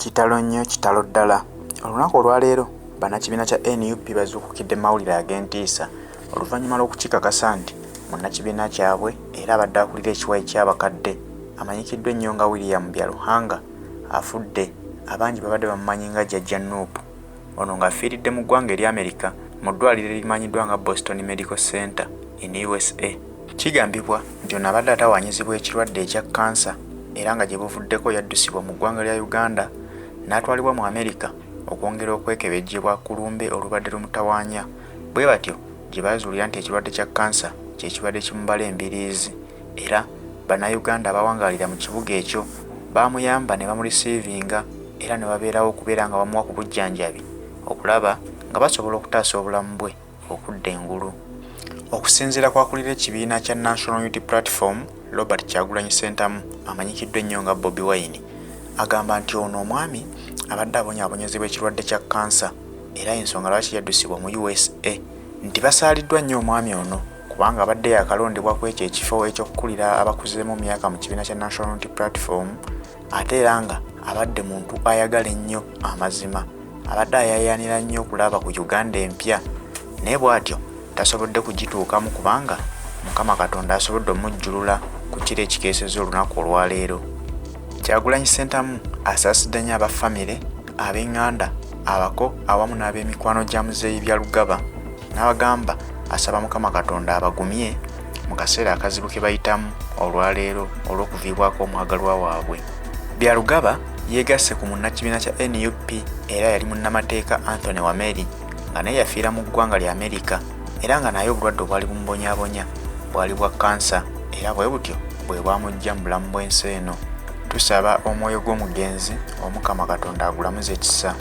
Kitalo nnyo, kitalo ddala. Olunaku olwaleero bannakibiina kya NUP bazuukukidde mawulire ag'entiisa oluvannyuma lw'okukikakasa nti munnakibiina kyabwe era abadde akulira ekiwayi ky'abakadde amanyikiddwa ennyo nga William Byaruhanga afudde. Abangi babadde bamumanyi nga Jjajja Nuupu. Ono ng'afiiridde mu ggwanga erya Amerika mu ddwaliro erimanyiddwa nga Boston Medical Center in USA. Kigambibwa nti ono abadde atawaanyizibwa ekirwadde ekya kansa era nga gye buvuddeko yaddusibwa mu ggwanga lya Uganda n'atwalibwa mu Amerika okwongera okwekebejjebwa ku lumbe olubadde lumutawaanya. Bwe batyo gye baazuulira nti ekirwadde kya kansa kye kibadde kimubala embiriizi era bannayuganda abawangaalira mu kibuga ekyo baamuyamba ne bamulisiivinga era ne babeerawo okubeera nga bamuwa ku bujjanjabi okulaba nga basobola okutaasa obulamu bwe okudda engulu. Okusinziira kwakulira ekibiina kya National Unity Platform, Robert Kyagulanyi Ssentamu amanyikiddwa ennyo nga Bobi Wine agamba nti ono omwami abadde abonyaabonyezebwa ekirwadde kya kansa era ensonga lwaki yaddusibwa mu USA nti basaaliddwa nnyo omwami ono kubanga abadde yakalondebwa ku ekyo ekifo eky'okukulira abakuzeemu myaka mu kibiina kya National Unity Platform ate era nga abadde muntu ayagala ennyo amazima, abadde ayayaanira nnyo okulaba ku Uganda empya naye bw'atyo tasobodde kugituukamu kubanga Mukama Katonda asobodde omujjulula ku kiro ekikeeseza olunaku olwaleero. Kyagulanyi Ssentamu asaasidde nnyo abafamire, ab'eŋŋanda, abako awamu n'ab'emikwano gya Muzeeyi Byalugaba n'abagamba asaba Mukama Katonda abagumye mu kaseera akazibu ke bayitamu olwaleero olw'okuviibwako omwagalwa waabwe. Byalugaba yeegasse ku munnakibiina kya NUP era yali munnamateeka Anthony Wameri nga naye yafiira mu ggwanga lya Amerika era nga naye obulwadde obwali bumubonyaabonya bwali bwa kansa era bwe butyo bwe bwamujja mu bulamu bw'ensi eno. Tusaba omwoyo gw'omugenzi Omukama Katonda agulamuze ekisa.